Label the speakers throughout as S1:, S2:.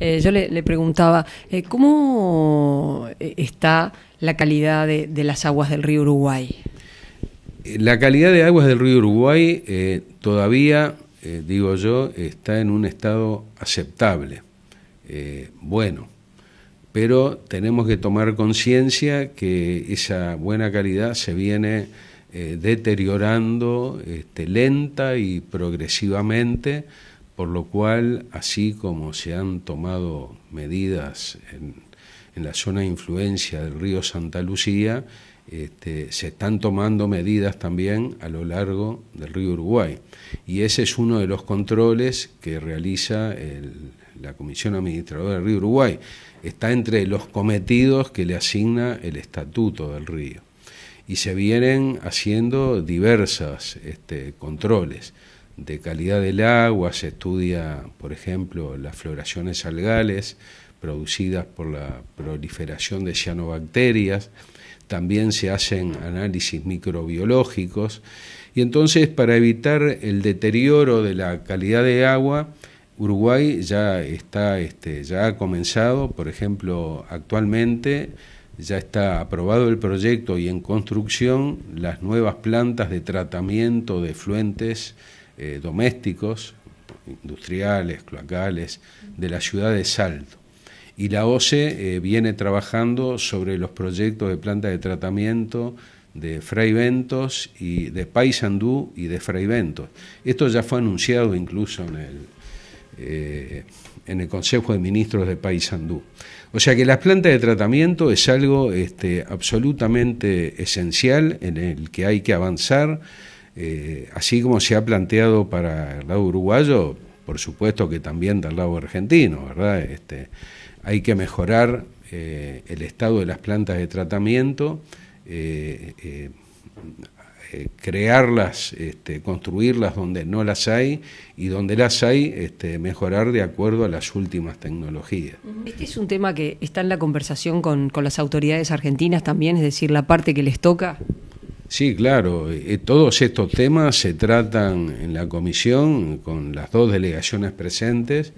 S1: Yo le preguntaba, ¿cómo está la calidad de las aguas del río Uruguay?
S2: La calidad de aguas del río Uruguay todavía, digo yo, está en un estado aceptable, bueno, pero tenemos que tomar conciencia que esa buena calidad se viene deteriorando lenta y progresivamente, por lo cual, así como se han tomado medidas en la zona de influencia del río Santa Lucía, se están tomando medidas también a lo largo del río Uruguay. Y ese es uno de los controles que realiza la Comisión Administradora del río Uruguay. Está entre los cometidos que le asigna el Estatuto del río. Y se vienen haciendo diversos controles de calidad del agua. Se estudia, por ejemplo, las floraciones algales producidas por la proliferación de cianobacterias. También se hacen análisis microbiológicos, y entonces, para evitar el deterioro de la calidad de agua, Uruguay ya ha comenzado. Por ejemplo, actualmente ya está aprobado el proyecto y en construcción las nuevas plantas de tratamiento de efluentes domésticos, industriales, cloacales, de la ciudad de Salto. Y la OCE viene trabajando sobre los proyectos de planta de tratamiento de Fray Bentos y de Paysandú y de Fray Bentos. Esto ya fue anunciado incluso en el Consejo de Ministros de Paysandú. O sea que las plantas de tratamiento es algo absolutamente esencial en el que hay que avanzar, así como se ha planteado para el lado uruguayo, por supuesto que también del lado argentino, ¿verdad? Hay que mejorar el estado de las plantas de tratamiento, crearlas, construirlas donde no las hay, y donde las hay, mejorar de acuerdo a las últimas tecnologías.
S1: Este es un tema que está en la conversación con las autoridades argentinas también, es decir, la parte que les toca.
S2: Sí, claro, todos estos temas se tratan en la comisión con las dos delegaciones presentes.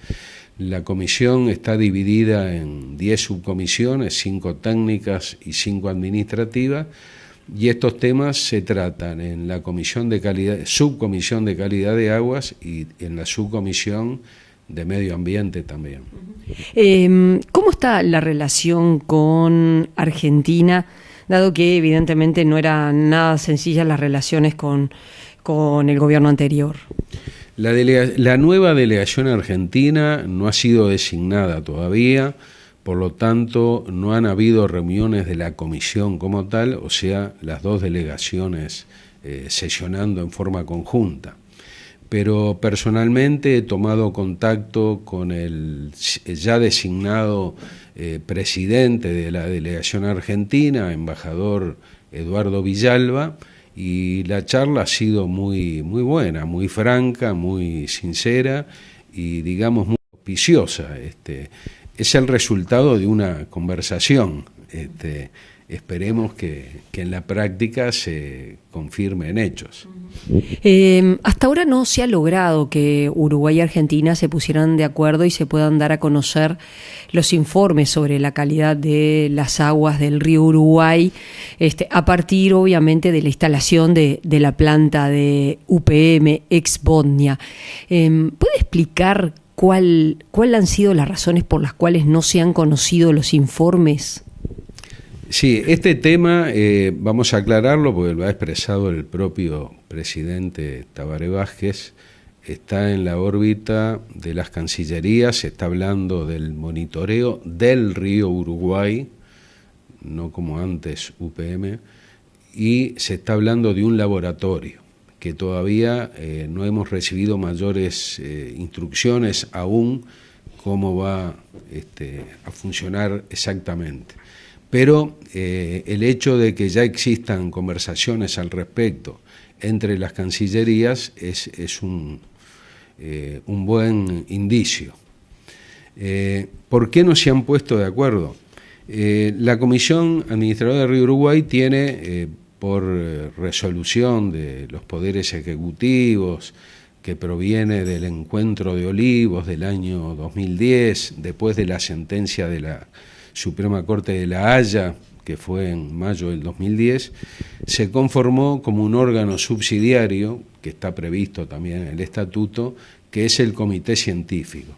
S2: La comisión está dividida en 10 subcomisiones, 5 técnicas y 5 administrativas, y estos temas se tratan en la subcomisión de calidad de aguas y en la subcomisión de medio ambiente también.
S1: ¿Cómo está la relación con Argentina, dado que evidentemente no eran nada sencillas las relaciones con el gobierno anterior?
S2: La nueva delegación argentina no ha sido designada todavía, por lo tanto no han habido reuniones de la comisión como tal, o sea, las dos delegaciones sesionando en forma conjunta. Pero personalmente he tomado contacto con el ya designado presidente de la delegación argentina, embajador Eduardo Villalba, y la charla ha sido muy buena, muy franca, muy sincera y, digamos, muy auspiciosa. Es el resultado de una conversación. Esperemos que en la práctica se confirme en hechos.
S1: Hasta ahora no se ha logrado que Uruguay y Argentina se pusieran de acuerdo y se puedan dar a conocer los informes sobre la calidad de las aguas del río Uruguay, a partir obviamente de la instalación de la planta de UPM ex Bodnia. ¿Puede explicar cuál han sido las razones por las cuales no se han conocido los informes?
S2: Sí, este tema vamos a aclararlo porque lo ha expresado el propio presidente Tabaré Vázquez. Está en la órbita de las cancillerías, se está hablando del monitoreo del río Uruguay, no como antes UPM, y se está hablando de un laboratorio que todavía no hemos recibido mayores instrucciones aún cómo va a funcionar exactamente. Pero el hecho de que ya existan conversaciones al respecto entre las cancillerías es un buen indicio. ¿Por qué no se han puesto de acuerdo? La Comisión Administradora del Río Uruguay tiene, por resolución de los poderes ejecutivos, que proviene del Encuentro de Olivos del año 2010, después de la sentencia de la Suprema Corte de La Haya, que fue en mayo del 2010, se conformó como un órgano subsidiario, que está previsto también en el estatuto, que es el Comité Científico.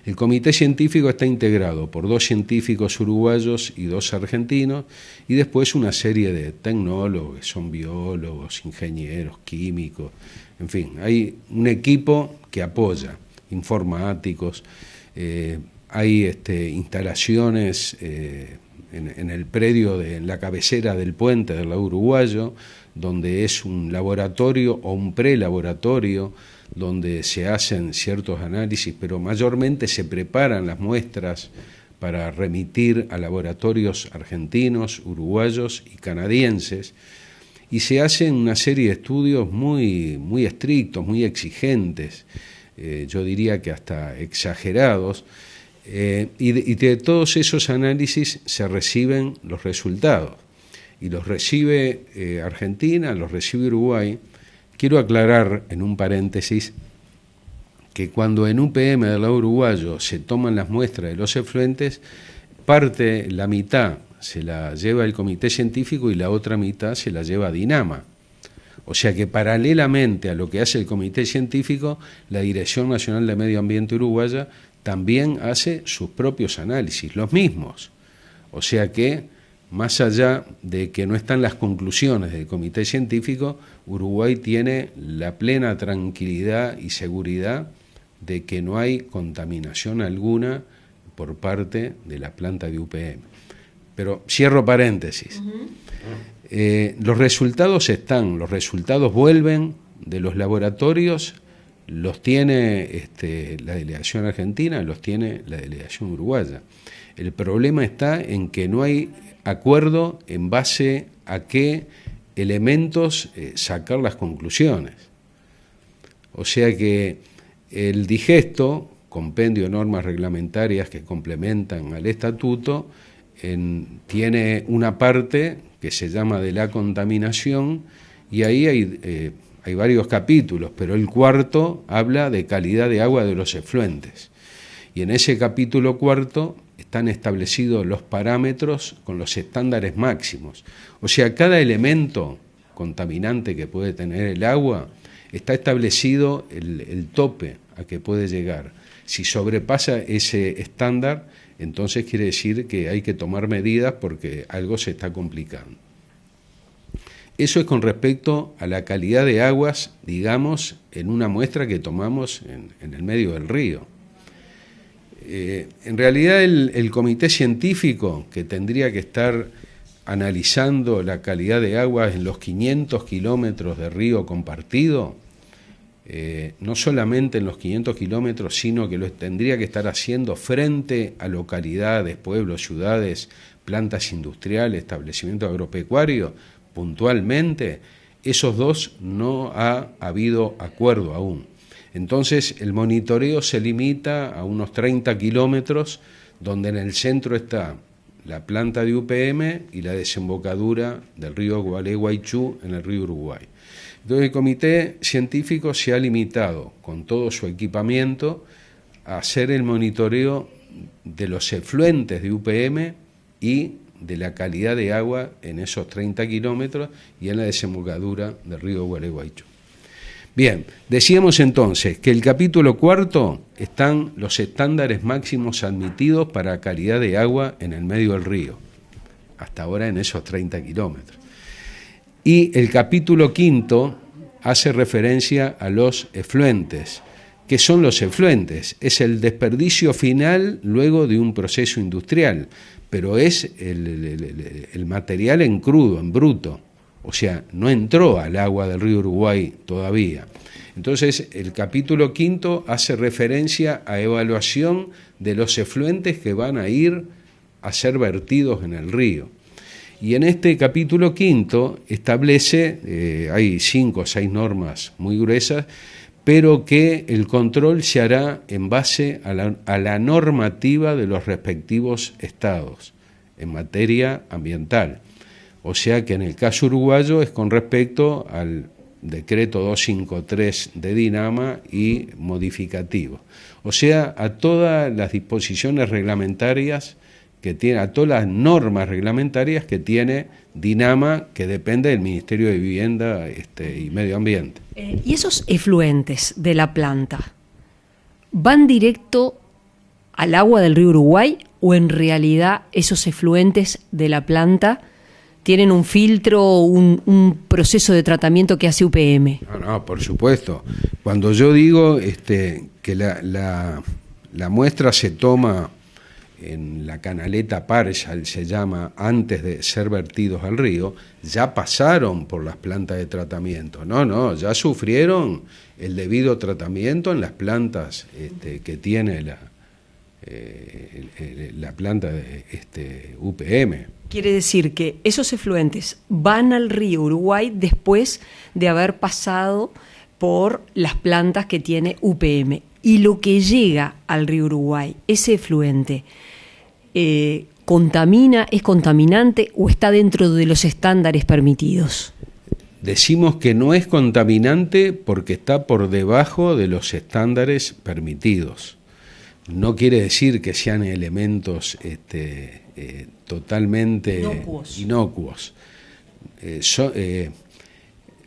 S2: El Comité Científico está integrado por 2 científicos uruguayos y 2 argentinos, y después una serie de tecnólogos, que son biólogos, ingenieros, químicos, en fin, hay un equipo que apoya, informáticos, hay instalaciones en el predio, en la cabecera del puente del lado uruguayo, donde es un laboratorio o un prelaboratorio, donde se hacen ciertos análisis, pero mayormente se preparan las muestras para remitir a laboratorios argentinos, uruguayos y canadienses, y se hacen una serie de estudios muy estrictos, muy exigentes, yo diría que hasta exagerados, y de todos esos análisis se reciben los resultados, y los recibe Argentina, los recibe Uruguay. Quiero aclarar en un paréntesis que cuando en UPM del lado uruguayo se toman las muestras de los efluentes, la mitad se la lleva el Comité Científico y la otra mitad se la lleva Dinama. O sea que paralelamente a lo que hace el Comité Científico, la Dirección Nacional de Medio Ambiente Uruguaya también hace sus propios análisis, los mismos. O sea que, más allá de que no están las conclusiones del Comité Científico, Uruguay tiene la plena tranquilidad y seguridad de que no hay contaminación alguna por parte de la planta de UPM. Pero cierro paréntesis. Los resultados los resultados vuelven de los laboratorios, los tiene la delegación argentina, los tiene la delegación uruguaya. El problema está en que no hay acuerdo en base a qué elementos sacar las conclusiones. O sea que el digesto, compendio de normas reglamentarias que complementan al estatuto, tiene una parte que se llama de la contaminación, y ahí hay varios capítulos, pero el 4º habla de calidad de agua de los efluentes. Y en ese capítulo 4 están establecidos los parámetros con los estándares máximos. O sea, cada elemento contaminante que puede tener el agua, está establecido el tope a que puede llegar. Si sobrepasa ese estándar, entonces quiere decir que hay que tomar medidas porque algo se está complicando. Eso es con respecto a la calidad de aguas, digamos, en una muestra que tomamos en el medio del río. En realidad el comité científico, que tendría que estar analizando la calidad de aguas en los 500 kilómetros de río compartido, no solamente en los 500 kilómetros, sino que lo tendría que estar haciendo frente a localidades, pueblos, ciudades, plantas industriales, establecimientos agropecuarios, puntualmente, esos dos no ha habido acuerdo aún. Entonces el monitoreo se limita a unos 30 kilómetros, donde en el centro está la planta de UPM y la desembocadura del río Gualeguaychú en el río Uruguay. Entonces el comité científico se ha limitado con todo su equipamiento a hacer el monitoreo de los efluentes de UPM y de la calidad de agua en esos 30 kilómetros y en la desembocadura del río Gualeguaychú. Bien, decíamos entonces que el capítulo 4 están los estándares máximos admitidos para calidad de agua en el medio del río, hasta ahora en esos 30 kilómetros. Y el capítulo 5 hace referencia a los efluentes. ¿Qué son los efluentes? Es el desperdicio final luego de un proceso industrial, pero es el material en crudo, en bruto. O sea, no entró al agua del río Uruguay todavía. Entonces, el capítulo 5 hace referencia a evaluación de los efluentes que van a ir a ser vertidos en el río. Y en este capítulo 5 establece, hay 5 o 6 normas muy gruesas, pero que el control se hará en base a la normativa de los respectivos estados en materia ambiental. O sea que en el caso uruguayo es con respecto al decreto 253 de Dinama y modificativo. O sea, a todas las disposiciones reglamentarias que tiene, a todas las normas reglamentarias que tiene Dinama, que depende del Ministerio de Vivienda y Medio Ambiente.
S1: ¿Y esos efluentes de la planta van directo al agua del río Uruguay o en realidad esos efluentes de la planta tienen un filtro, un proceso de tratamiento que hace UPM?
S2: No, por supuesto. Cuando yo digo que la muestra se toma en la canaleta Parshall, se llama, antes de ser vertidos al río, ya pasaron por las plantas de tratamiento. No, ya sufrieron el debido tratamiento en las plantas que tiene la planta de UPM.
S1: Quiere decir que esos efluentes van al río Uruguay después de haber pasado por las plantas que tiene UPM. Y lo que llega al río Uruguay, ese efluente, ¿contamina, es contaminante o está dentro de los estándares permitidos?
S2: Decimos que no es contaminante porque está por debajo de los estándares permitidos. No quiere decir que sean elementos totalmente inocuos.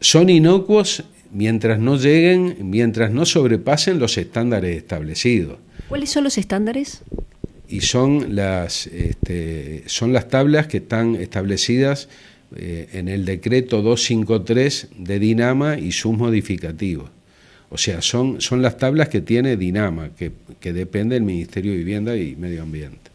S2: Son inocuos mientras no sobrepasen los estándares establecidos.
S1: ¿Cuáles son los estándares?
S2: Y son las tablas que están establecidas en el decreto 253 de Dinama y sus modificativos. O sea, son las tablas que tiene Dinama, que depende del Ministerio de Vivienda y Medio Ambiente.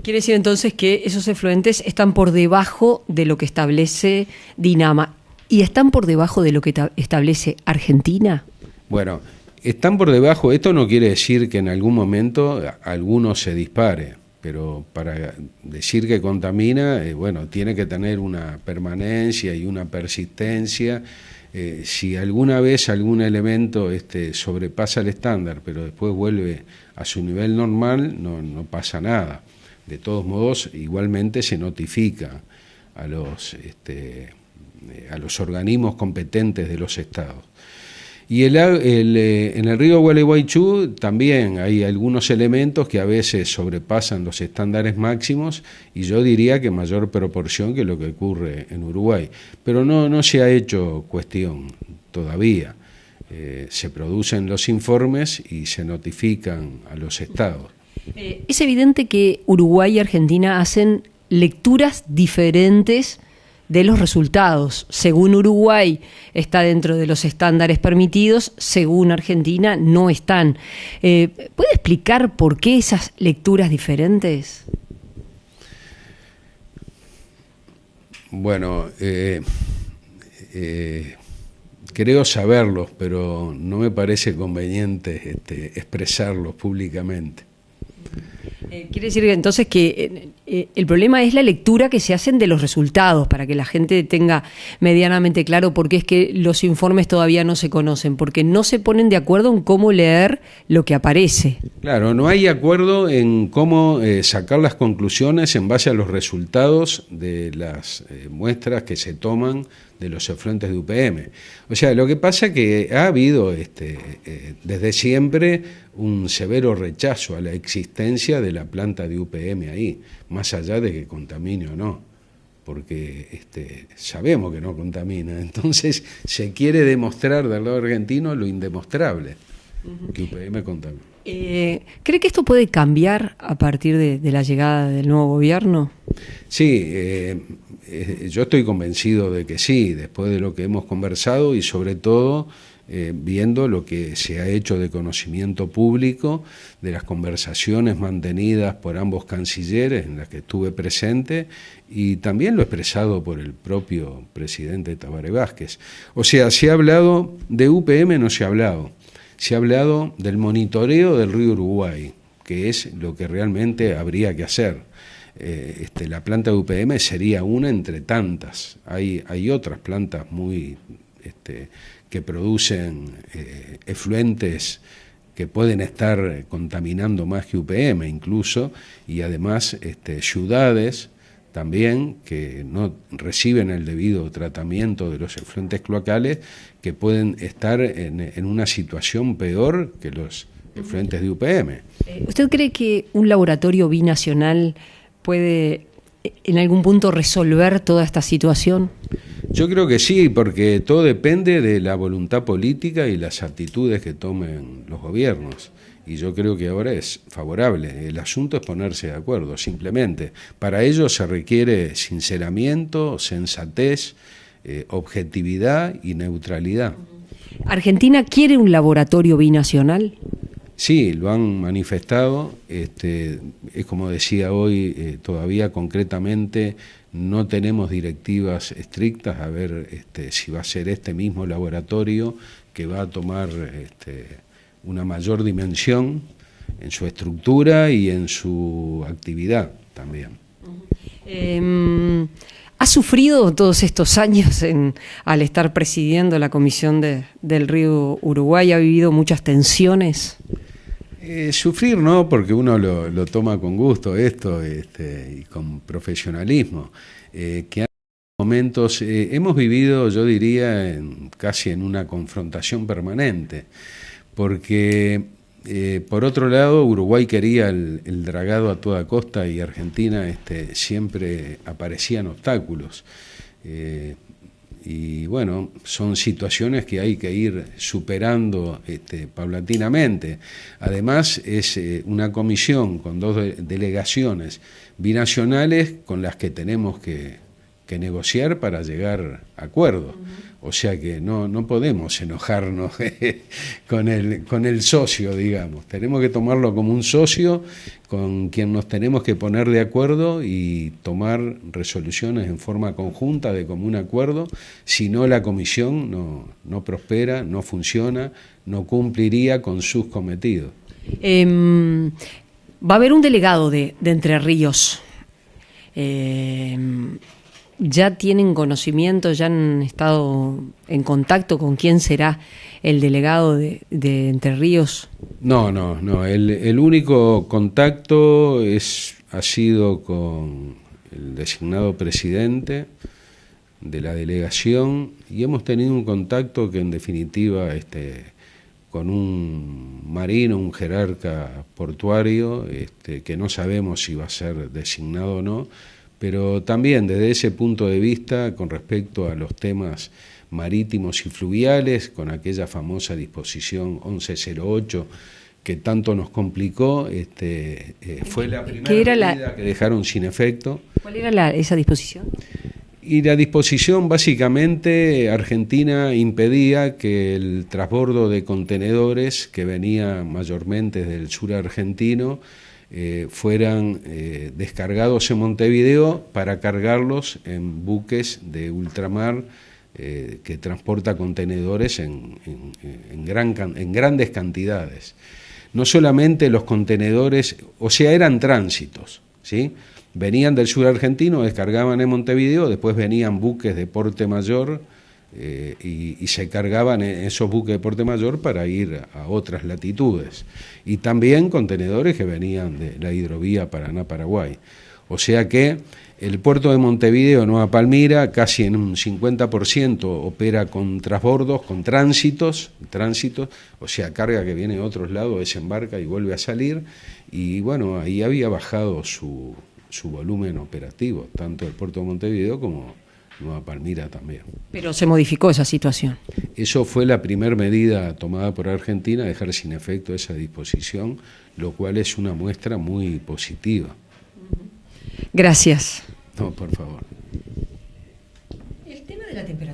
S1: Quiere decir entonces que esos efluentes están por debajo de lo que establece Dinama. ¿Y están por debajo de lo que establece Argentina?
S2: Bueno, están por debajo. Esto no quiere decir que en algún momento alguno se dispare, pero para decir que contamina, tiene que tener una permanencia y una persistencia. Si alguna vez algún elemento sobrepasa el estándar, pero después vuelve a su nivel normal, no pasa nada. De todos modos, igualmente se notifica a los organismos competentes de los estados. Y en el río Gualeguaychú también hay algunos elementos que a veces sobrepasan los estándares máximos, y yo diría que mayor proporción que lo que ocurre en Uruguay. Pero no se ha hecho cuestión todavía. Se producen los informes y se notifican a los estados.
S1: Es evidente que Uruguay y Argentina hacen lecturas diferentes de los resultados. Según Uruguay está dentro de los estándares permitidos, según Argentina no están. ¿Puede explicar por qué esas lecturas diferentes?
S2: Bueno, creo saberlos, pero no me parece conveniente expresarlos públicamente.
S1: Quiere decir entonces que el problema es la lectura que se hacen de los resultados, para que la gente tenga medianamente claro por qué es que los informes todavía no se conocen, porque no se ponen de acuerdo en cómo leer lo que aparece.
S2: Claro, no hay acuerdo en cómo sacar las conclusiones en base a los resultados de las muestras que se toman de los efluentes de UPM. O sea, lo que pasa es que ha habido desde siempre un severo rechazo a la existencia de la planta de UPM ahí, más allá de que contamine o no, porque sabemos que no contamina. Entonces se quiere demostrar del lado argentino lo indemostrable, que UPM contamina.
S1: ¿Cree que esto puede cambiar a partir de la llegada del nuevo gobierno?
S2: Sí, yo estoy convencido de que sí, después de lo que hemos conversado y sobre todo viendo lo que se ha hecho de conocimiento público, de las conversaciones mantenidas por ambos cancilleres en las que estuve presente, y también lo expresado por el propio presidente Tabaré Vázquez. O sea, se ha hablado de UPM, no se ha hablado. Se ha hablado del monitoreo del río Uruguay, que es lo que realmente habría que hacer. La planta de UPM sería una entre tantas. Hay otras plantas muy que producen efluentes que pueden estar contaminando más que UPM incluso, y además ciudades también que no reciben el debido tratamiento de los efluentes cloacales, que pueden estar en una situación peor que los efluentes de UPM.
S1: ¿Usted cree que un laboratorio binacional puede en algún punto resolver toda esta situación?
S2: Yo creo que sí, porque todo depende de la voluntad política y las actitudes que tomen los gobiernos. Y yo creo que ahora es favorable. El asunto es ponerse de acuerdo, simplemente. Para ello se requiere sinceramiento, sensatez, objetividad y neutralidad.
S1: ¿Argentina quiere un laboratorio binacional?
S2: Sí, lo han manifestado. Es como decía hoy, todavía concretamente no tenemos directivas estrictas a ver si va a ser este mismo laboratorio que va a tomar una mayor dimensión en su estructura y en su actividad también.
S1: ¿Ha sufrido todos estos años al estar presidiendo la Comisión del Río Uruguay? ¿Ha vivido muchas tensiones?
S2: Sufrir no, porque uno lo toma con gusto esto y con profesionalismo. Que hay momentos, hemos vivido, yo diría, casi en una confrontación permanente, porque por otro lado Uruguay quería el dragado a toda costa y Argentina siempre aparecían obstáculos. Y bueno, son situaciones que hay que ir superando paulatinamente. Además, es una comisión con dos delegaciones binacionales con las que tenemos que negociar para llegar a acuerdos. O sea que no podemos enojarnos con el socio, digamos. Tenemos que tomarlo como un socio con quien nos tenemos que poner de acuerdo y tomar resoluciones en forma conjunta de común acuerdo. Si no, la comisión no prospera, no funciona, no cumpliría con sus cometidos.
S1: Va a haber un delegado de Entre Ríos. ¿Ya tienen conocimiento, ya han estado en contacto con quién será el delegado de Entre Ríos?
S2: No. El único contacto ha sido con el designado presidente de la delegación y hemos tenido un contacto que en definitiva con un marino, un jerarca portuario, que no sabemos si va a ser designado o no, pero también desde ese punto de vista, con respecto a los temas marítimos y fluviales, con aquella famosa disposición 1108 que tanto nos complicó, fue la primera medida que dejaron sin efecto.
S1: ¿Cuál era esa disposición?
S2: Y la disposición, básicamente, Argentina impedía que el transbordo de contenedores que venía mayormente del sur argentino fueran descargados en Montevideo para cargarlos en buques de ultramar que transporta contenedores en grandes cantidades. No solamente los contenedores, o sea, eran tránsitos, ¿sí? Venían del sur argentino, descargaban en Montevideo, después venían buques de porte mayor y se cargaban esos buques de porte mayor para ir a otras latitudes. Y también contenedores que venían de la hidrovía Paraná-Paraguay. O sea que el puerto de Montevideo, Nueva Palmira, casi en un 50% opera con transbordos, con tránsitos, o sea, carga que viene de otros lados, desembarca y vuelve a salir. Y bueno, ahí había bajado su volumen operativo, tanto el puerto de Montevideo como Nueva Palmira también.
S1: Pero se modificó esa situación.
S2: Eso fue la primera medida tomada por Argentina, dejar sin efecto esa disposición, lo cual es una muestra muy positiva.
S1: Gracias.
S2: No, por favor.
S1: El tema de la temperatura.